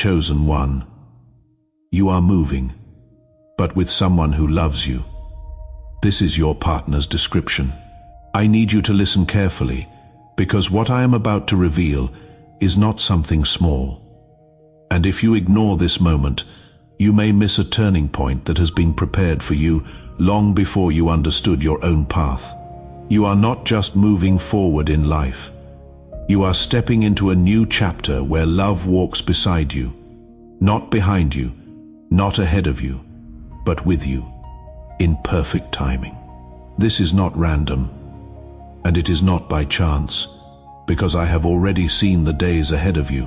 Chosen one, you are moving, but with someone who loves you. This is your partner's description. I need you to listen carefully, because what I am about to reveal is not something small. And if you ignore this moment, you may miss a turning point that has been prepared for you long before you understood your own path. You are not just moving forward in life. You are stepping into a new chapter where love walks beside you, not behind you, not ahead of you, but with you, in perfect timing. This is not random, and it is not by chance, because I have already seen the days ahead of you,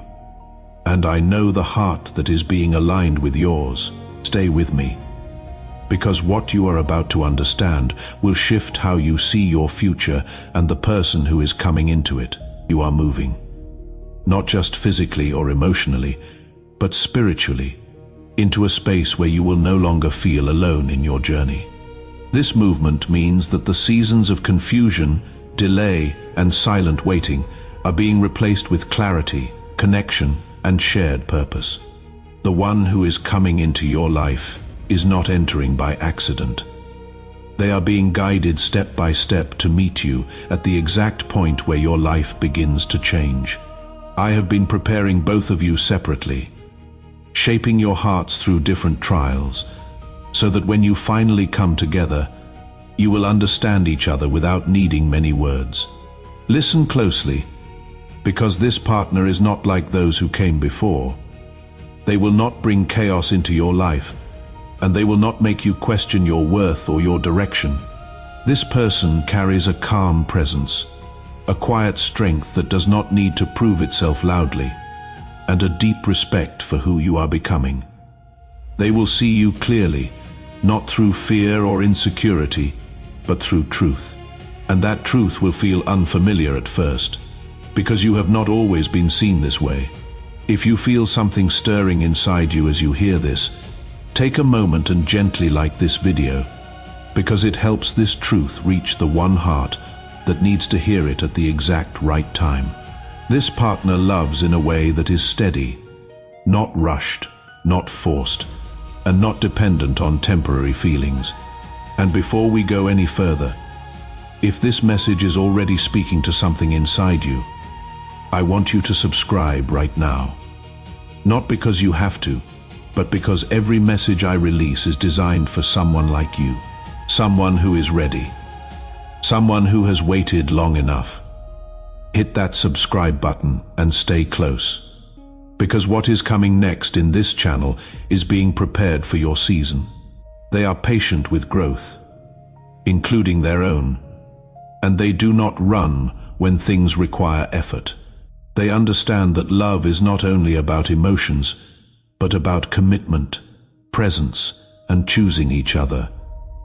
and I know the heart that is being aligned with yours. Stay with me, because what you are about to understand will shift how you see your future and the person who is coming into it. You are moving, not just physically or emotionally, but spiritually, into a space where you will no longer feel alone in your journey. This movement means that the seasons of confusion, delay, and silent waiting are being replaced with clarity, connection, and shared purpose. The one who is coming into your life is not entering by accident. They are being guided step by step to meet you at the exact point where your life begins to change. I have been preparing both of you separately, shaping your hearts through different trials, so that when you finally come together, you will understand each other without needing many words. Listen closely, because this partner is not like those who came before. They will not bring chaos into your life, and they will not make you question your worth or your direction. This person carries a calm presence, a quiet strength that does not need to prove itself loudly, and a deep respect for who you are becoming. They will see you clearly, not through fear or insecurity, but through truth. And that truth will feel unfamiliar at first, because you have not always been seen this way. If you feel something stirring inside you as you hear this, take a moment and gently like this video, because it helps this truth reach the one heart that needs to hear it at the exact right time. This partner loves in a way that is steady, not rushed, not forced, and not dependent on temporary feelings. And before we go any further, if this message is already speaking to something inside you, I want you to subscribe right now. Not because you have to, but because every message I release is designed for someone like you, someone who is ready, someone who has waited long enough. Hit that subscribe button and stay close, because what is coming next in this channel is being prepared for your season. They are patient with growth, including their own, and they do not run when things require effort. They understand that love is not only about emotions, but about commitment, presence, and choosing each other,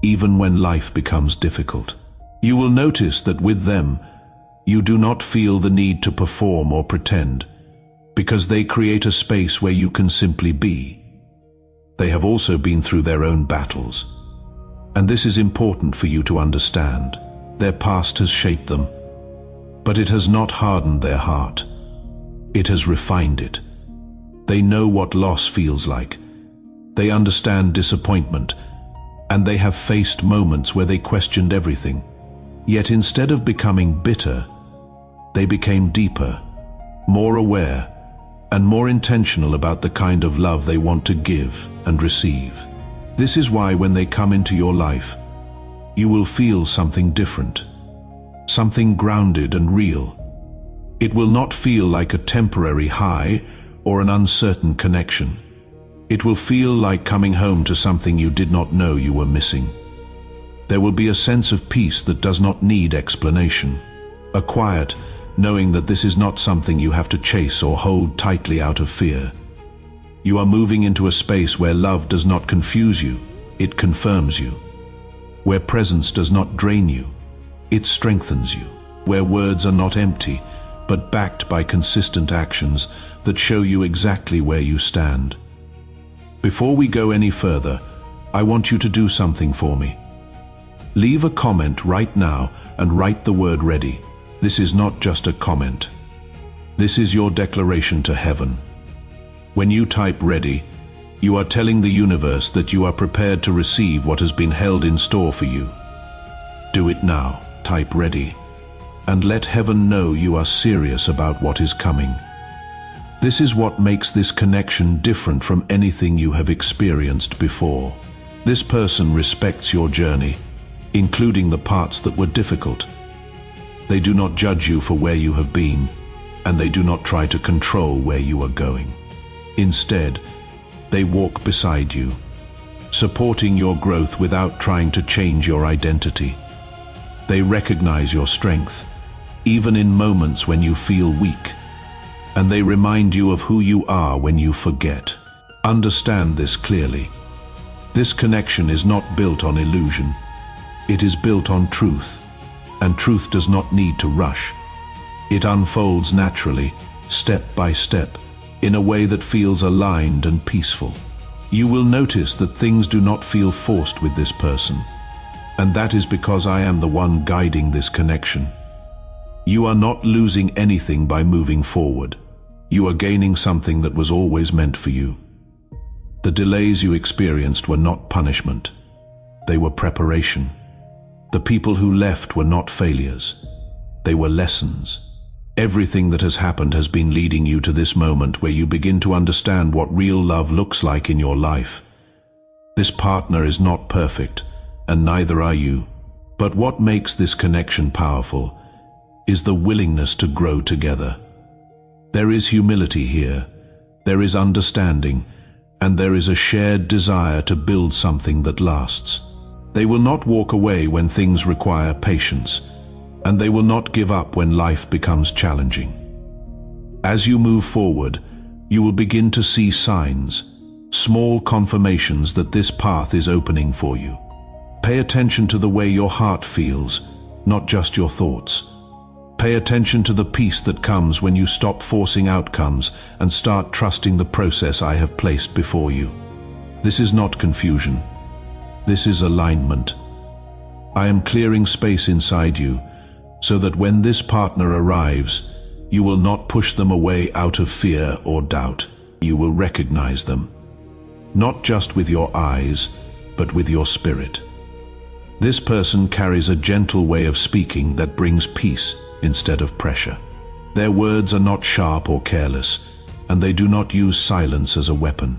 even when life becomes difficult. You will notice that with them, you do not feel the need to perform or pretend, because they create a space where you can simply be. They have also been through their own battles, and this is important for you to understand. Their past has shaped them, but it has not hardened their heart. It has refined it. They know what loss feels like. They understand disappointment, and they have faced moments where they questioned everything. Yet instead of becoming bitter, they became deeper, more aware, and more intentional about the kind of love they want to give and receive. This is why when they come into your life, you will feel something different, something grounded and real. It will not feel like a temporary high or an uncertain connection. It will feel like coming home to something you did not know you were missing. There will be a sense of peace that does not need explanation, a quiet knowing that this is not something you have to chase or hold tightly out of fear. You are moving into a space where love does not confuse you, it confirms you. Where presence does not drain you, it strengthens you. Where words are not empty, but backed by consistent actions that show you exactly where you stand. Before we go any further, I want you to do something for me. Leave a comment right now and write the word ready. This is not just a comment. This is your declaration to heaven. When you type ready, you are telling the universe that you are prepared to receive what has been held in store for you. Do it now. Type ready, and let heaven know you are serious about what is coming. This is what makes this connection different from anything you have experienced before. This person respects your journey, including the parts that were difficult. They do not judge you for where you have been, and they do not try to control where you are going. Instead, they walk beside you, supporting your growth without trying to change your identity. They recognize your strength, even in moments when you feel weak, and they remind you of who you are when you forget. Understand this clearly. This connection is not built on illusion. It is built on truth, and truth does not need to rush. It unfolds naturally, step by step, in a way that feels aligned and peaceful. You will notice that things do not feel forced with this person, and that is because I am the one guiding this connection. You are not losing anything by moving forward. You are gaining something that was always meant for you. The delays you experienced were not punishment. They were preparation. The people who left were not failures. They were lessons. Everything that has happened has been leading you to this moment where you begin to understand what real love looks like in your life. This partner is not perfect, and neither are you. But what makes this connection powerful is the willingness to grow together. There is humility here, there is understanding, and there is a shared desire to build something that lasts. They will not walk away when things require patience, and they will not give up when life becomes challenging. As you move forward, you will begin to see signs, small confirmations that this path is opening for you. Pay attention to the way your heart feels, not just your thoughts. Pay attention to the peace that comes when you stop forcing outcomes and start trusting the process I have placed before you. This is not confusion. This is alignment. I am clearing space inside you so that when this partner arrives, you will not push them away out of fear or doubt. You will recognize them, not just with your eyes, but with your spirit. This person carries a gentle way of speaking that brings peace instead of pressure. Their words are not sharp or careless, and they do not use silence as a weapon.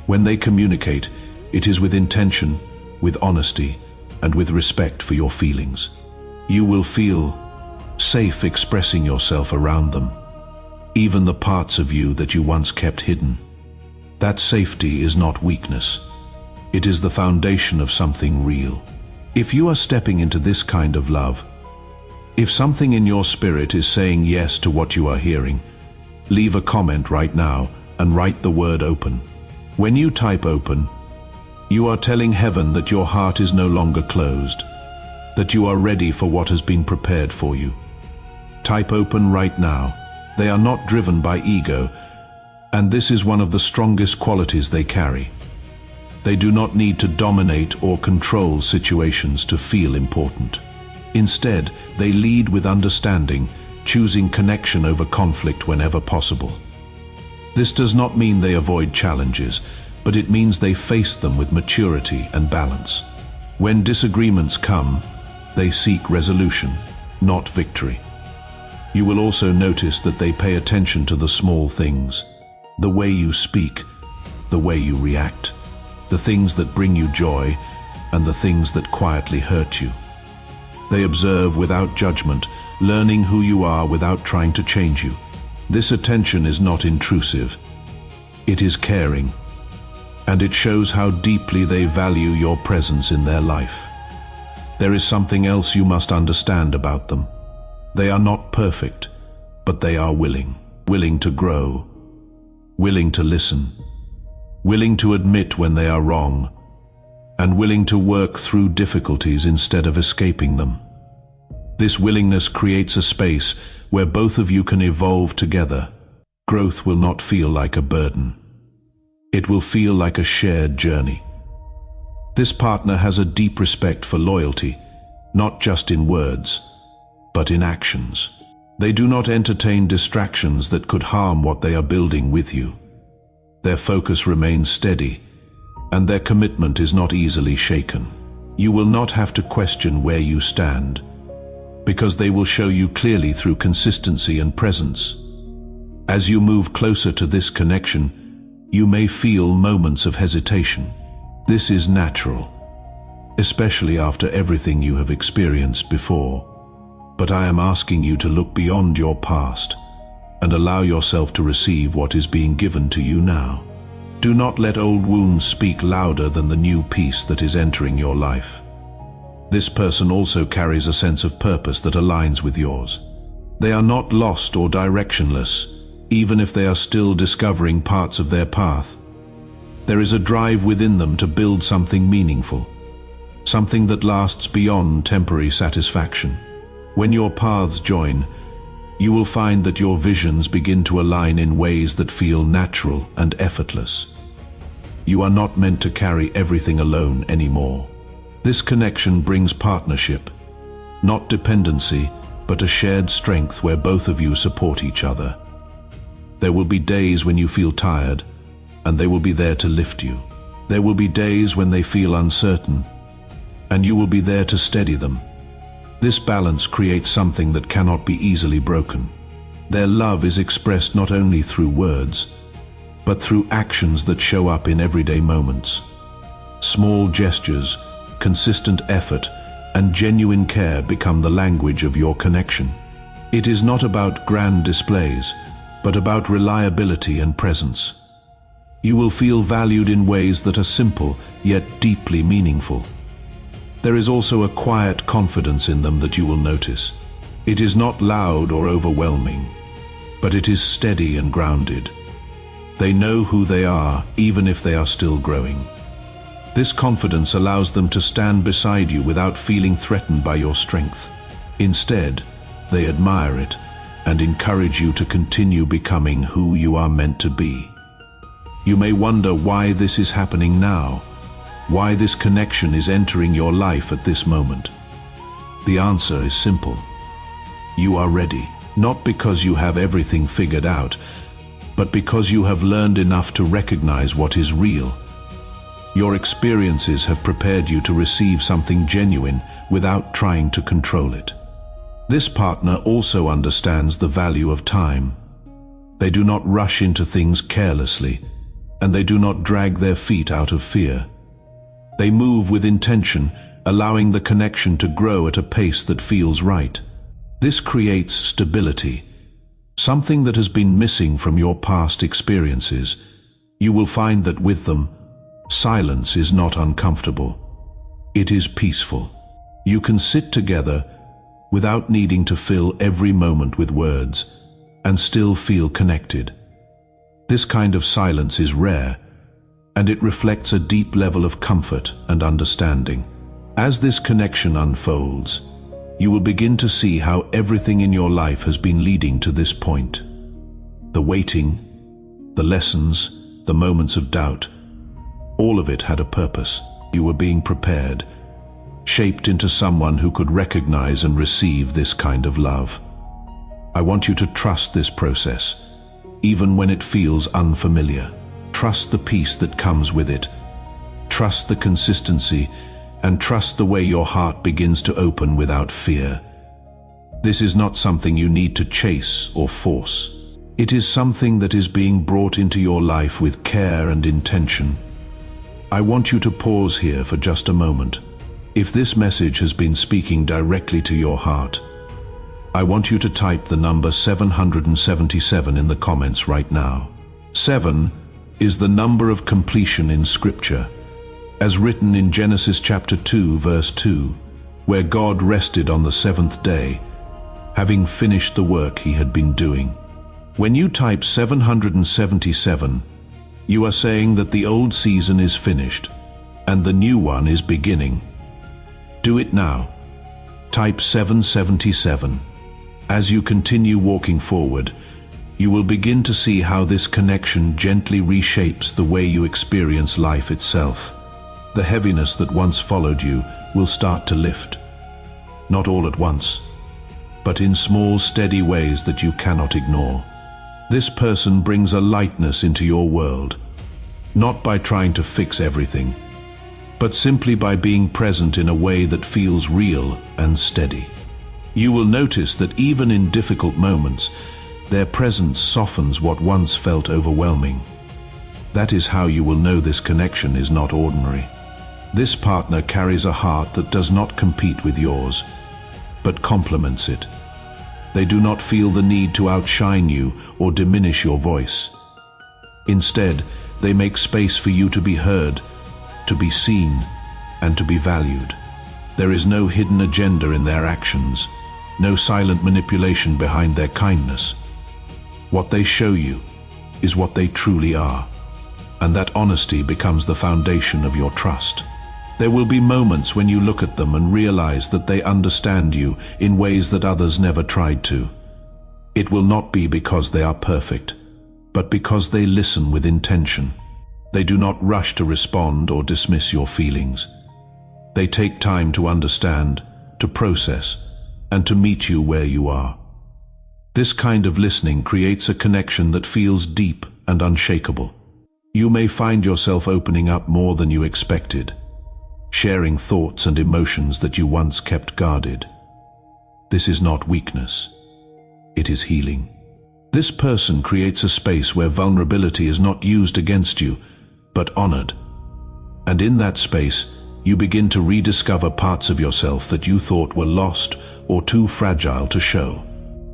When they communicate, it is with intention, with honesty, and with respect for your feelings. You will feel safe expressing yourself around them, even the parts of you that you once kept hidden. That safety is not weakness. It is the foundation of something real. If you are stepping into this kind of love, if something in your spirit is saying yes to what you are hearing, leave a comment right now and write the word open. When you type open, you are telling heaven that your heart is no longer closed, that you are ready for what has been prepared for you. Type open right now. They are not driven by ego, and this is one of the strongest qualities they carry. They do not need to dominate or control situations to feel important. Instead, they lead with understanding, choosing connection over conflict whenever possible. This does not mean they avoid challenges, but it means they face them with maturity and balance. When disagreements come, they seek resolution, not victory. You will also notice that they pay attention to the small things, the way you speak, the way you react, the things that bring you joy, and the things that quietly hurt you. They observe without judgment, learning who you are without trying to change you. This attention is not intrusive. It is caring, and it shows how deeply they value your presence in their life. There is something else you must understand about them. They are not perfect, but they are willing to grow, willing to listen, willing to admit when they are wrong, and willing to work through difficulties instead of escaping them. This willingness creates a space where both of you can evolve together. Growth will not feel like a burden. It will feel like a shared journey. This partner has a deep respect for loyalty, not just in words, but in actions. They do not entertain distractions that could harm what they are building with you. Their focus remains steady, and their commitment is not easily shaken. You will not have to question where you stand, because they will show you clearly through consistency and presence. As you move closer to this connection, you may feel moments of hesitation. This is natural, especially after everything you have experienced before. But I am asking you to look beyond your past and allow yourself to receive what is being given to you now. Do not let old wounds speak louder than the new peace that is entering your life. This person also carries a sense of purpose that aligns with yours. They are not lost or directionless, even if they are still discovering parts of their path. There is a drive within them to build something meaningful, something that lasts beyond temporary satisfaction. When your paths join, you will find that your visions begin to align in ways that feel natural and effortless. You are not meant to carry everything alone anymore. This connection brings partnership, not dependency, but a shared strength where both of you support each other. There will be days when you feel tired, and they will be there to lift you. There will be days when they feel uncertain, and you will be there to steady them. This balance creates something that cannot be easily broken. Their love is expressed not only through words, but through actions that show up in everyday moments. Small gestures, consistent effort, and genuine care become the language of your connection. It is not about grand displays, but about reliability and presence. You will feel valued in ways that are simple, yet deeply meaningful. There is also a quiet confidence in them that you will notice. It is not loud or overwhelming, but it is steady and grounded. They know who they are, even if they are still growing. This confidence allows them to stand beside you without feeling threatened by your strength. Instead, they admire it and encourage you to continue becoming who you are meant to be. You may wonder why this is happening now, why this connection is entering your life at this moment. The answer is simple. You are ready, not because you have everything figured out, but because you have learned enough to recognize what is real. Your experiences have prepared you to receive something genuine without trying to control it. This partner also understands the value of time. They do not rush into things carelessly, and they do not drag their feet out of fear. They move with intention, allowing the connection to grow at a pace that feels right. This creates stability, something that has been missing from your past experiences. You will find that with them, silence is not uncomfortable. It is peaceful. You can sit together without needing to fill every moment with words and still feel connected. This kind of silence is rare, and it reflects a deep level of comfort and understanding. As this connection unfolds, you will begin to see how everything in your life has been leading to this point. The waiting, the lessons, the moments of doubt, all of it had a purpose. You were being prepared, shaped into someone who could recognize and receive this kind of love. I want you to trust this process, even when it feels unfamiliar. Trust the peace that comes with it. Trust the consistency, and trust the way your heart begins to open without fear. This is not something you need to chase or force. It is something that is being brought into your life with care and intention. I want you to pause here for just a moment. If this message has been speaking directly to your heart, I want you to type the number 777 in the comments right now. 7 is the number of completion in Scripture, as written in Genesis chapter 2, verse 2, where God rested on the seventh day, having finished the work he had been doing. When you type 777, you are saying that the old season is finished, and the new one is beginning. Do it now. Type 777. As you continue walking forward, you will begin to see how this connection gently reshapes the way you experience life itself. The heaviness that once followed you will start to lift. Not all at once, but in small, steady ways that you cannot ignore. This person brings a lightness into your world, not by trying to fix everything, but simply by being present in a way that feels real and steady. You will notice that even in difficult moments, their presence softens what once felt overwhelming. That is how you will know this connection is not ordinary. This partner carries a heart that does not compete with yours, but complements it. They do not feel the need to outshine you or diminish your voice. Instead, they make space for you to be heard, to be seen, and to be valued. There is no hidden agenda in their actions, no silent manipulation behind their kindness. What they show you is what they truly are, and that honesty becomes the foundation of your trust. There will be moments when you look at them and realize that they understand you in ways that others never tried to. It will not be because they are perfect, but because they listen with intention. They do not rush to respond or dismiss your feelings. They take time to understand, to process, and to meet you where you are. This kind of listening creates a connection that feels deep and unshakable. You may find yourself opening up more than you expected, sharing thoughts and emotions that you once kept guarded. This is not weakness. It is healing. This person creates a space where vulnerability is not used against you, but honored. And in that space, you begin to rediscover parts of yourself that you thought were lost or too fragile to show.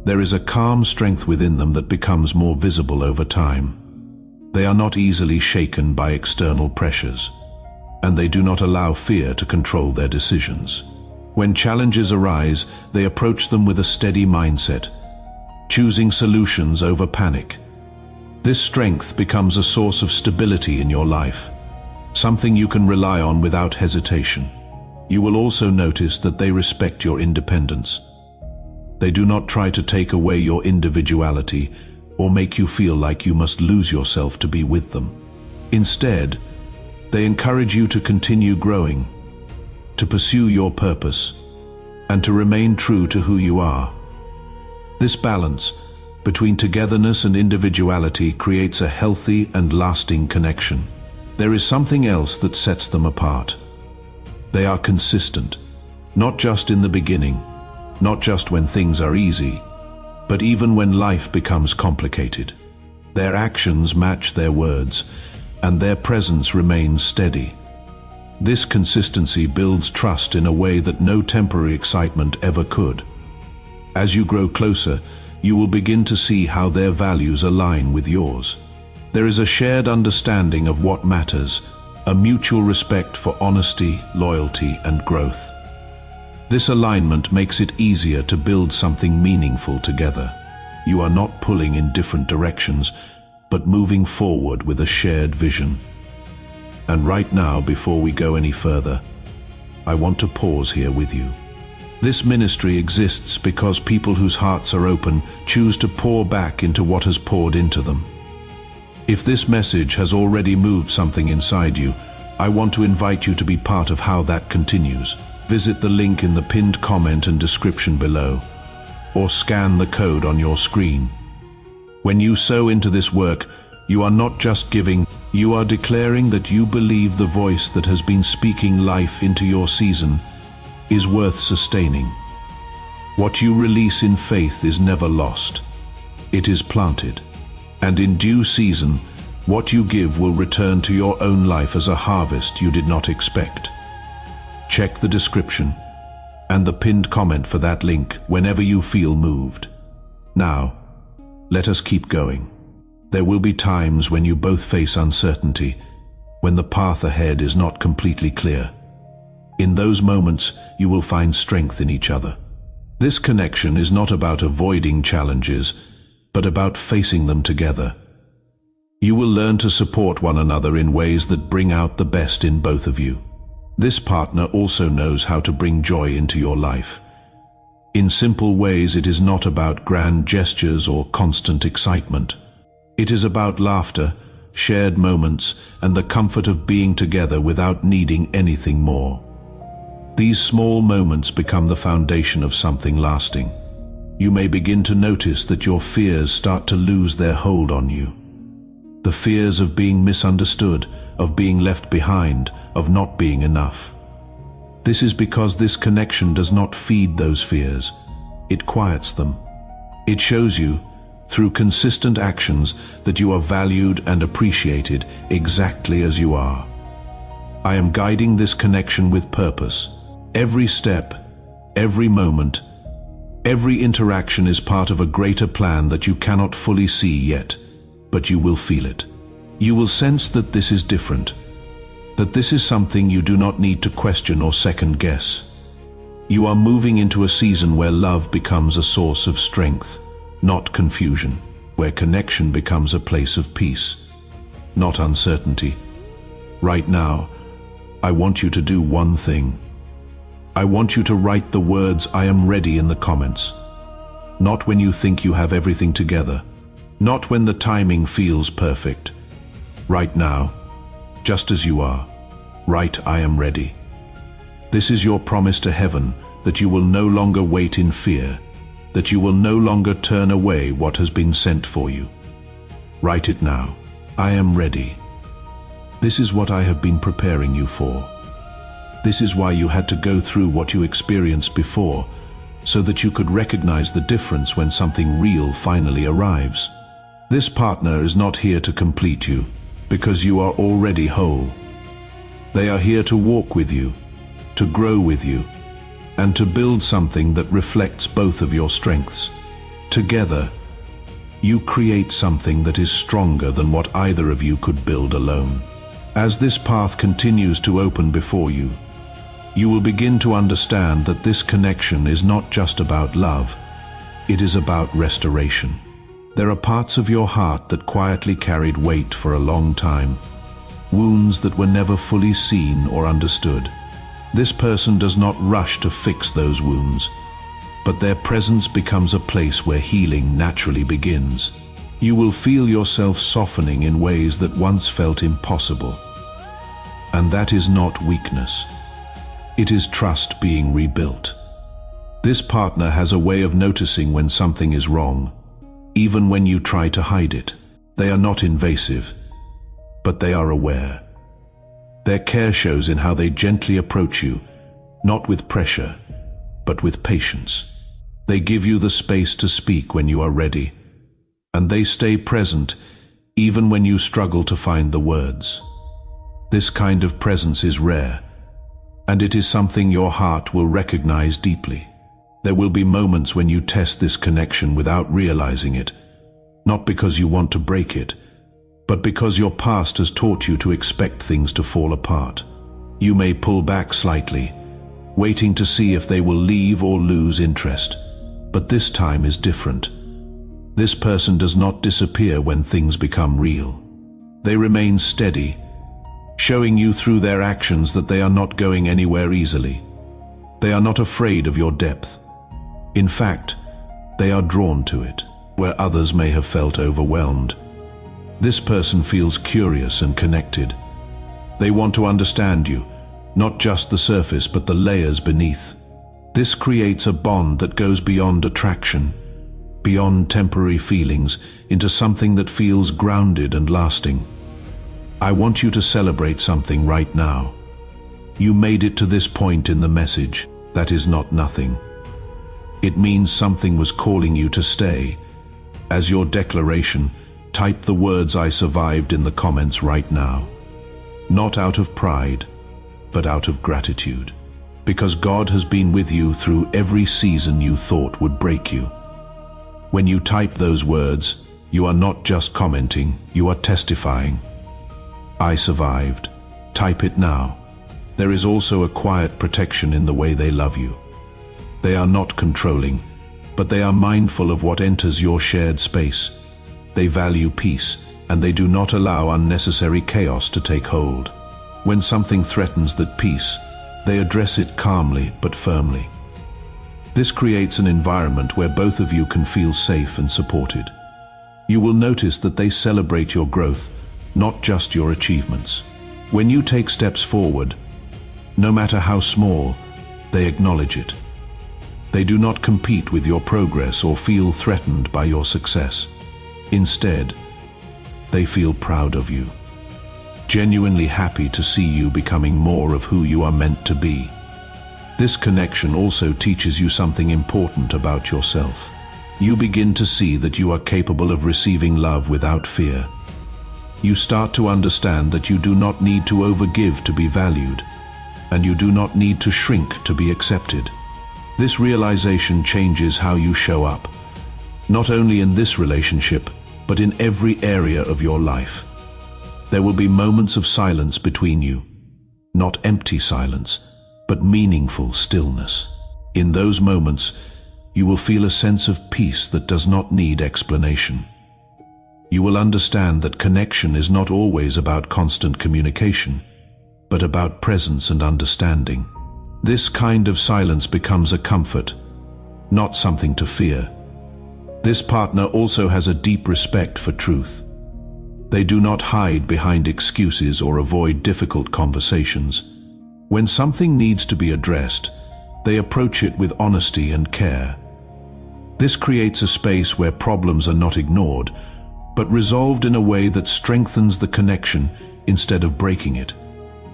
There is a calm strength within them that becomes more visible over time. They are not easily shaken by external pressures, and they do not allow fear to control their decisions. When challenges arise, they approach them with a steady mindset, choosing solutions over panic. This strength becomes a source of stability in your life, something you can rely on without hesitation. You will also notice that they respect your independence. They do not try to take away your individuality or make you feel like you must lose yourself to be with them. Instead, they encourage you to continue growing, to pursue your purpose, and to remain true to who you are. This balance between togetherness and individuality creates a healthy and lasting connection. There is something else that sets them apart. They are consistent, not just in the beginning, not just when things are easy, but even when life becomes complicated. Their actions match their words, and their presence remains steady. This consistency builds trust in a way that no temporary excitement ever could. As you grow closer, you will begin to see how their values align with yours. There is a shared understanding of what matters, a mutual respect for honesty, loyalty, and growth. This alignment makes it easier to build something meaningful together. You are not pulling in different directions, but moving forward with a shared vision. And right now, before we go any further, I want to pause here with you. This ministry exists because people whose hearts are open choose to pour back into what has poured into them. If this message has already moved something inside you, I want to invite you to be part of how that continues. Visit the link in the pinned comment and description below, or scan the code on your screen. When you sow into this work, you are not just giving, you are declaring that you believe the voice that has been speaking life into your season is worth sustaining. What you release in faith is never lost. It is planted. And in due season, what you give will return to your own life as a harvest you did not expect. Check the description and the pinned comment for that link whenever you feel moved. Now, let us keep going. There will be times when you both face uncertainty, when the path ahead is not completely clear. In those moments, you will find strength in each other. This connection is not about avoiding challenges, but about facing them together. You will learn to support one another in ways that bring out the best in both of you. This partner also knows how to bring joy into your life. In simple ways, it is not about grand gestures or constant excitement. It is about laughter, shared moments, and the comfort of being together without needing anything more. These small moments become the foundation of something lasting. You may begin to notice that your fears start to lose their hold on you. The fears of being misunderstood, of being left behind, of not being enough. This is because this connection does not feed those fears. It quiets them. It shows you, through consistent actions, that you are valued and appreciated exactly as you are. I am guiding this connection with purpose. Every step, every moment, every interaction is part of a greater plan that you cannot fully see yet, but you will feel it. You will sense that this is different, that this is something you do not need to question or second guess. You are moving into a season where love becomes a source of strength, not confusion, where connection becomes a place of peace, not uncertainty. Right now, I want you to do one thing. I want you to write the words "I am ready" in the comments. Not when you think you have everything together, not when the timing feels perfect. Right now, just as you are, write "I am ready." This is your promise to heaven that you will no longer wait in fear, that you will no longer turn away what has been sent for you. Write it now. I am ready. This is what I have been preparing you for. This is why you had to go through what you experienced before, so that you could recognize the difference when something real finally arrives. This partner is not here to complete you, because you are already whole. They are here to walk with you, to grow with you, and to build something that reflects both of your strengths. Together, you create something that is stronger than what either of you could build alone. As this path continues to open before you, you will begin to understand that this connection is not just about love, it is about restoration. There are parts of your heart that quietly carried weight for a long time, wounds that were never fully seen or understood. This person does not rush to fix those wounds, but their presence becomes a place where healing naturally begins. You will feel yourself softening in ways that once felt impossible. And that is not weakness. It is trust being rebuilt. This partner has a way of noticing when something is wrong, even when you try to hide it. They are not invasive, but they are aware. Their care shows in how they gently approach you, not with pressure, but with patience. They give you the space to speak when you are ready, and they stay present even when you struggle to find the words. This kind of presence is rare, and it is something your heart will recognize deeply. There will be moments when you test this connection without realizing it, not because you want to break it, but because your past has taught you to expect things to fall apart. You may pull back slightly, waiting to see if they will leave or lose interest. But this time is different. This person does not disappear when things become real. They remain steady, showing you through their actions that they are not going anywhere easily. They are not afraid of your depth. In fact, they are drawn to it, where others may have felt overwhelmed. This person feels curious and connected. They want to understand you, not just the surface but the layers beneath. This creates a bond that goes beyond attraction, beyond temporary feelings, into something that feels grounded and lasting. I want you to celebrate something right now. You made it to this point in the message. That is not nothing. It means something was calling you to stay. As your declaration, type the words "I survived" in the comments right now. Not out of pride, but out of gratitude. Because God has been with you through every season you thought would break you. When you type those words, you are not just commenting, you are testifying. I survived. Type it now. There is also a quiet protection in the way they love you. They are not controlling, but they are mindful of what enters your shared space. They value peace, and they do not allow unnecessary chaos to take hold. When something threatens that peace, they address it calmly but firmly. This creates an environment where both of you can feel safe and supported. You will notice that they celebrate your growth, not just your achievements. When you take steps forward, no matter how small, they acknowledge it. They do not compete with your progress or feel threatened by your success. Instead, They feel proud of you, genuinely happy to see you becoming more of who you are meant to be. This connection also teaches you something important about yourself. You begin to see that you are capable of receiving love without fear. You start to understand that you do not need to overgive to be valued, and you do not need to shrink to be accepted. This realization changes how you show up, not only in this relationship, but in every area of your life. There will be moments of silence between you, not empty silence, but meaningful stillness. In those moments, you will feel a sense of peace that does not need explanation. You will understand that connection is not always about constant communication, but about presence and understanding. This kind of silence becomes a comfort, not something to fear. This partner also has a deep respect for truth. They do not hide behind excuses or avoid difficult conversations. When something needs to be addressed, they approach it with honesty and care. This creates a space where problems are not ignored, but resolved in a way that strengthens the connection instead of breaking it.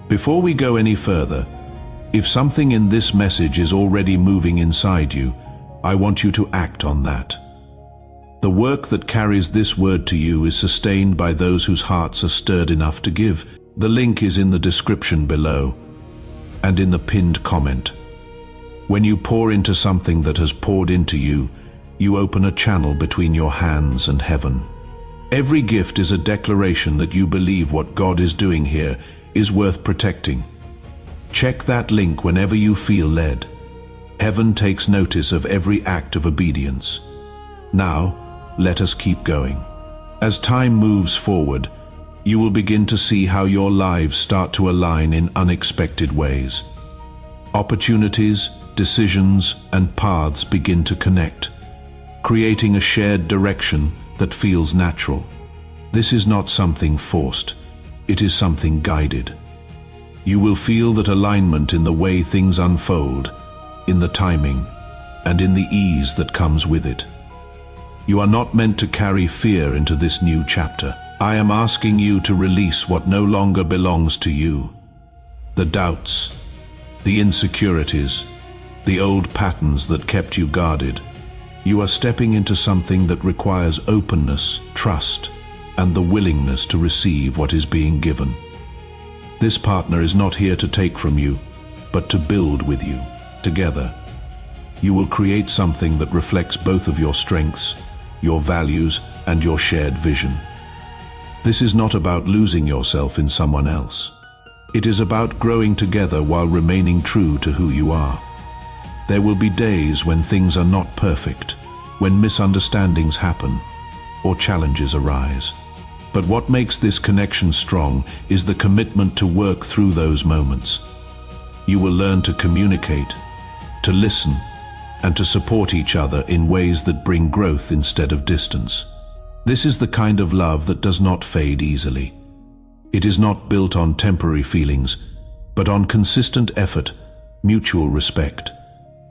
Before we go any further, if something in this message is already moving inside you, I want you to act on that. The work that carries this word to you is sustained by those whose hearts are stirred enough to give. The link is in the description below and in the pinned comment. When you pour into something that has poured into you, you open a channel between your hands and heaven. Every gift is a declaration that you believe what God is doing here is worth protecting. Check that link whenever you feel led. Heaven takes notice of every act of obedience. Now, let us keep going. As time moves forward, you will begin to see how your lives start to align in unexpected ways. Opportunities, decisions, and paths begin to connect, creating a shared direction that feels natural. This is not something forced, it is something guided. You will feel that alignment in the way things unfold, in the timing, and in the ease that comes with it. You are not meant to carry fear into this new chapter. I am asking you to release what no longer belongs to you. The doubts, the insecurities, the old patterns that kept you guarded. You are stepping into something that requires openness, trust, and the willingness to receive what is being given. This partner is not here to take from you, but to build with you. Together, you will create something that reflects both of your strengths, your values, and your shared vision. This is not about losing yourself in someone else. It is about growing together while remaining true to who you are. There will be days when things are not perfect, when misunderstandings happen, or challenges arise. But what makes this connection strong is the commitment to work through those moments. You will learn to communicate, to listen, and to support each other in ways that bring growth instead of distance. This is the kind of love that does not fade easily. It is not built on temporary feelings, but on consistent effort, mutual respect,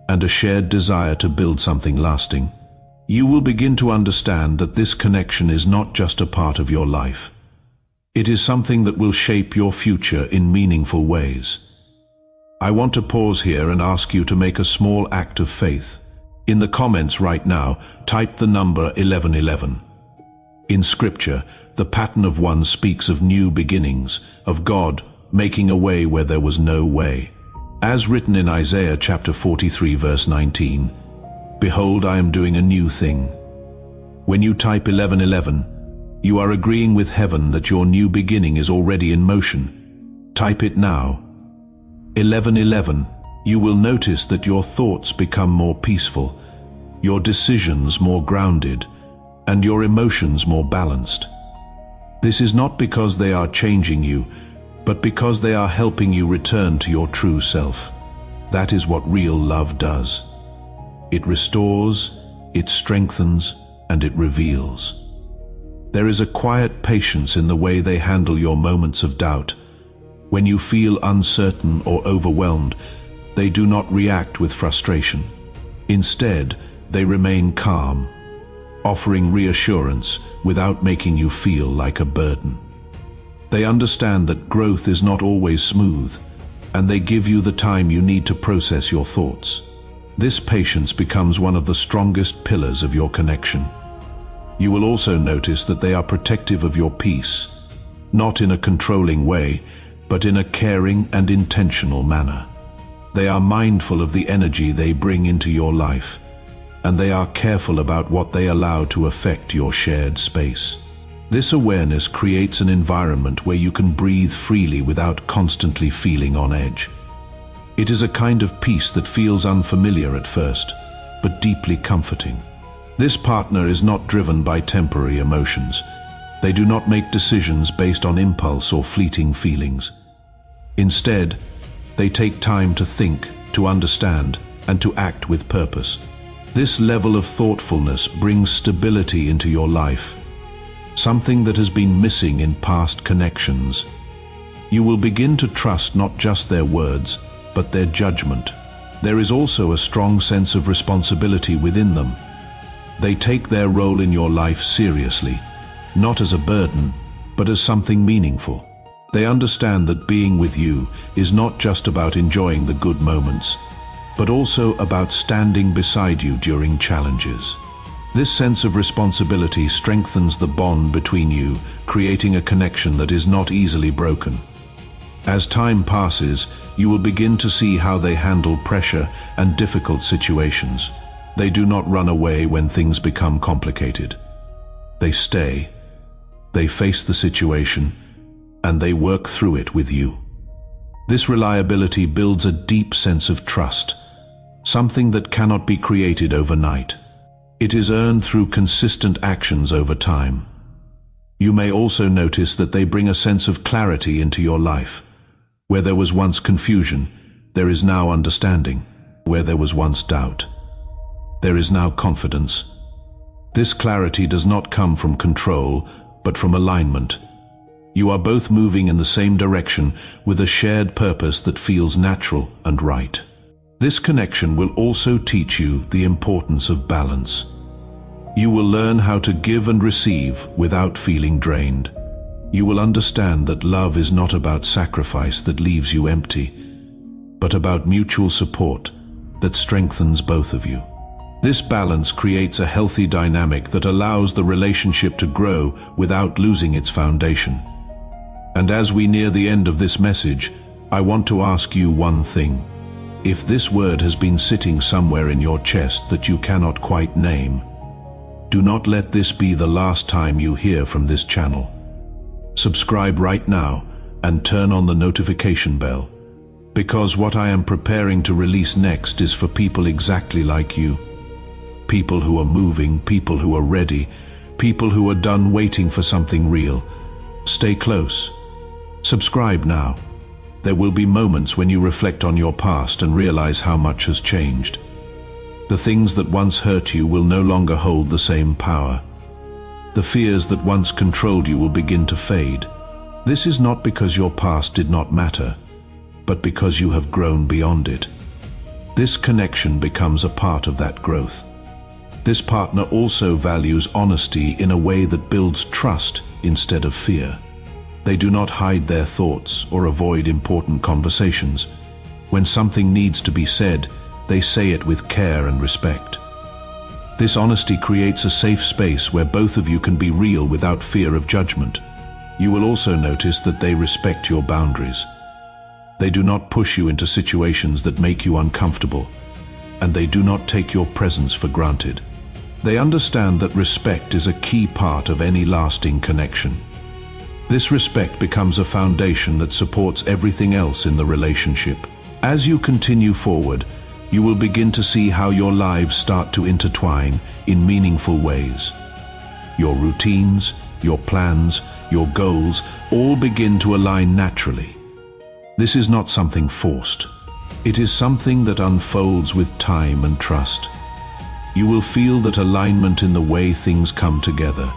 and a shared desire to build something lasting. You will begin to understand that this connection is not just a part of your life. It is something that will shape your future in meaningful ways. I want to pause here and ask you to make a small act of faith. In the comments right now, type the number 1111. In Scripture, the pattern of one speaks of new beginnings, of God making a way where there was no way. As written in Isaiah chapter 43 verse 19, "Behold, I am doing a new thing." When you type 1111, you are agreeing with heaven that your new beginning is already in motion. Type it now. 1111, you will notice that your thoughts become more peaceful, your decisions more grounded, and your emotions more balanced. This is not because they are changing you, but because they are helping you return to your true self. That is what real love does. It restores, it strengthens, and it reveals. There is a quiet patience in the way they handle your moments of doubt. When you feel uncertain or overwhelmed, they do not react with frustration. Instead, they remain calm, offering reassurance without making you feel like a burden. They understand that growth is not always smooth, and they give you the time you need to process your thoughts. This patience becomes one of the strongest pillars of your connection. You will also notice that they are protective of your peace, not in a controlling way, but in a caring and intentional manner. They are mindful of the energy they bring into your life, and they are careful about what they allow to affect your shared space. This awareness creates an environment where you can breathe freely without constantly feeling on edge. It is a kind of peace that feels unfamiliar at first, but deeply comforting. This partner is not driven by temporary emotions. They do not make decisions based on impulse or fleeting feelings. Instead, they take time to think, to understand, and to act with purpose. This level of thoughtfulness brings stability into your life, something that has been missing in past connections. You will begin to trust not just their words, but their judgment. There is also a strong sense of responsibility within them. They take their role in your life seriously, not as a burden, but as something meaningful. They understand that being with you is not just about enjoying the good moments, but also about standing beside you during challenges. This sense of responsibility strengthens the bond between you, creating a connection that is not easily broken. As time passes, you will begin to see how they handle pressure and difficult situations. They do not run away when things become complicated. They stay, they face the situation, and they work through it with you. This reliability builds a deep sense of trust, something that cannot be created overnight. It is earned through consistent actions over time. You may also notice that they bring a sense of clarity into your life. Where there was once confusion, there is now understanding. Where there was once doubt, there is now confidence. This clarity does not come from control, but from alignment. You are both moving in the same direction with a shared purpose that feels natural and right. This connection will also teach you the importance of balance. You will learn how to give and receive without feeling drained. You will understand that love is not about sacrifice that leaves you empty, but about mutual support that strengthens both of you. This balance creates a healthy dynamic that allows the relationship to grow without losing its foundation. And as we near the end of this message, I want to ask you one thing. If this word has been sitting somewhere in your chest that you cannot quite name, do not let this be the last time you hear from this channel. Subscribe right now and turn on the notification bell, because what I am preparing to release next is for people exactly like you. People who are moving, people who are ready, people who are done waiting for something real. Stay close. Subscribe now. There will be moments when you reflect on your past and realize how much has changed. The things that once hurt you will no longer hold the same power. The fears that once controlled you will begin to fade. This is not because your past did not matter, but because you have grown beyond it. This connection becomes a part of that growth. This partner also values honesty in a way that builds trust instead of fear. They do not hide their thoughts or avoid important conversations. When something needs to be said, they say it with care and respect. This honesty creates a safe space where both of you can be real without fear of judgment. You will also notice that they respect your boundaries. They do not push you into situations that make you uncomfortable, and they do not take your presence for granted. They understand that respect is a key part of any lasting connection. This respect becomes a foundation that supports everything else in the relationship. As you continue forward, you will begin to see how your lives start to intertwine in meaningful ways. Your routines, your plans, your goals all begin to align naturally. This is not something forced. It is something that unfolds with time and trust. You will feel that alignment in the way things come together.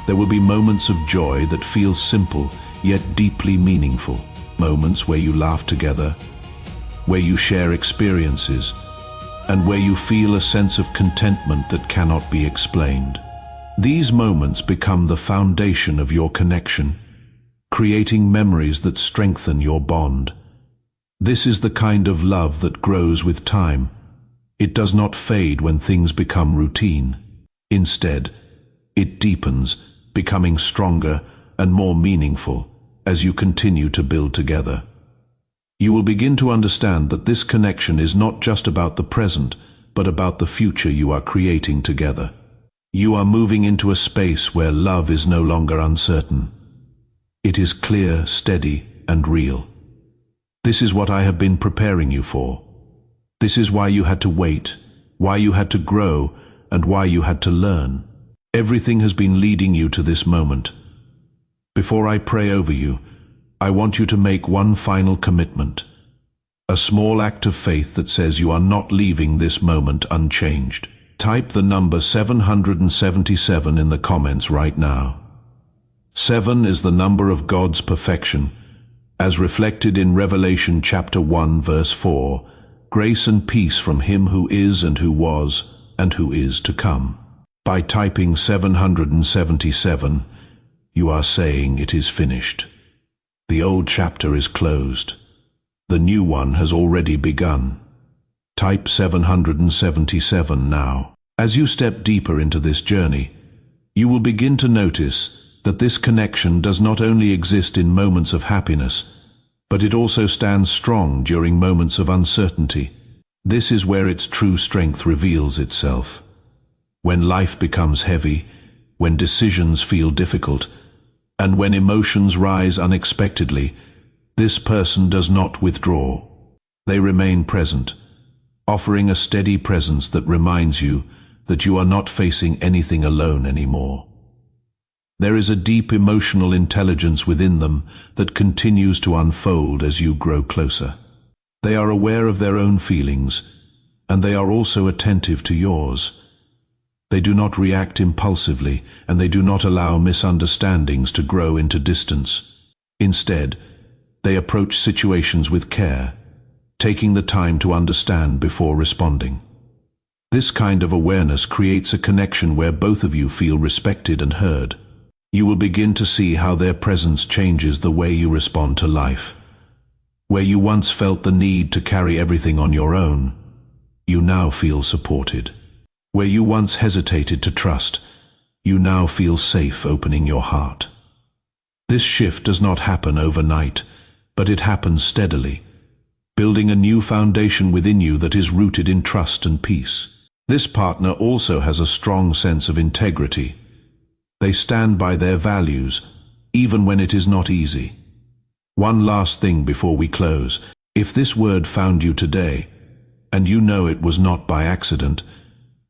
There will be moments of joy that feel simple, yet deeply meaningful. Moments where you laugh together, where you share experiences, and where you feel a sense of contentment that cannot be explained. These moments become the foundation of your connection, creating memories that strengthen your bond. This is the kind of love that grows with time. It does not fade when things become routine. Instead, it deepens, becoming stronger and more meaningful as you continue to build together. You will begin to understand that this connection is not just about the present, but about the future you are creating together. You are moving into a space where love is no longer uncertain. It is clear, steady, and real. This is what I have been preparing you for. This is why you had to wait, why you had to grow, and why you had to learn. Everything has been leading you to this moment. Before I pray over you, I want you to make one final commitment. A small act of faith that says you are not leaving this moment unchanged. Type the number 777 in the comments right now. 7 is the number of God's perfection, as reflected in Revelation chapter 1 verse 4, grace and peace from him who is and who was and who is to come. By typing 777, you are saying it is finished. The old chapter is closed. The new one has already begun. Type 777 now. As you step deeper into this journey, you will begin to notice that this connection does not only exist in moments of happiness, but it also stands strong during moments of uncertainty. This is where its true strength reveals itself. When life becomes heavy, when decisions feel difficult, and when emotions rise unexpectedly, this person does not withdraw. They remain present, offering a steady presence that reminds you that you are not facing anything alone anymore. There is a deep emotional intelligence within them that continues to unfold as you grow closer. They are aware of their own feelings, and they are also attentive to yours. They do not react impulsively, and they do not allow misunderstandings to grow into distance. Instead, they approach situations with care, taking the time to understand before responding. This kind of awareness creates a connection where both of you feel respected and heard. You will begin to see how their presence changes the way you respond to life. Where you once felt the need to carry everything on your own, you now feel supported. Where you once hesitated to trust, you now feel safe opening your heart. This shift does not happen overnight, but it happens steadily, building a new foundation within you that is rooted in trust and peace. This partner also has a strong sense of integrity. They stand by their values, even when it is not easy. One last thing before we close. If this word found you today, and you know it was not by accident,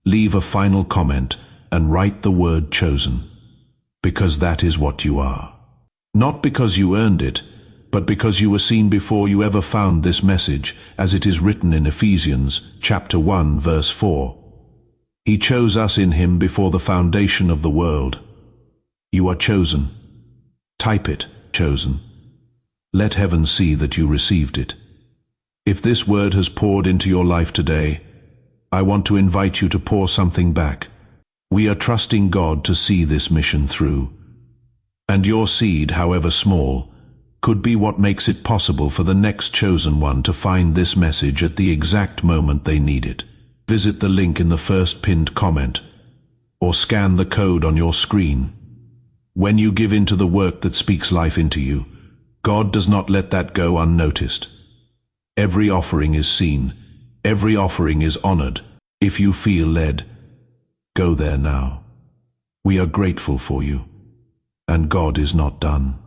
leave a final comment and write the word chosen, because that is what you are. Not because you earned it, but because you were seen before you ever found this message, as it is written in Ephesians chapter 1 verse 4. He chose us in him before the foundation of the world. You are chosen. Type it, chosen. Let heaven see that you received it. If this word has poured into your life today, I want to invite you to pour something back. We are trusting God to see this mission through. And your seed, however small, could be what makes it possible for the next chosen one to find this message at the exact moment they need it. Visit the link in the first pinned comment, or scan the code on your screen. When you give into the work that speaks life into you, God does not let that go unnoticed. Every offering is seen. Every offering is honored. If you feel led, go there now. We are grateful for you, and God is not done.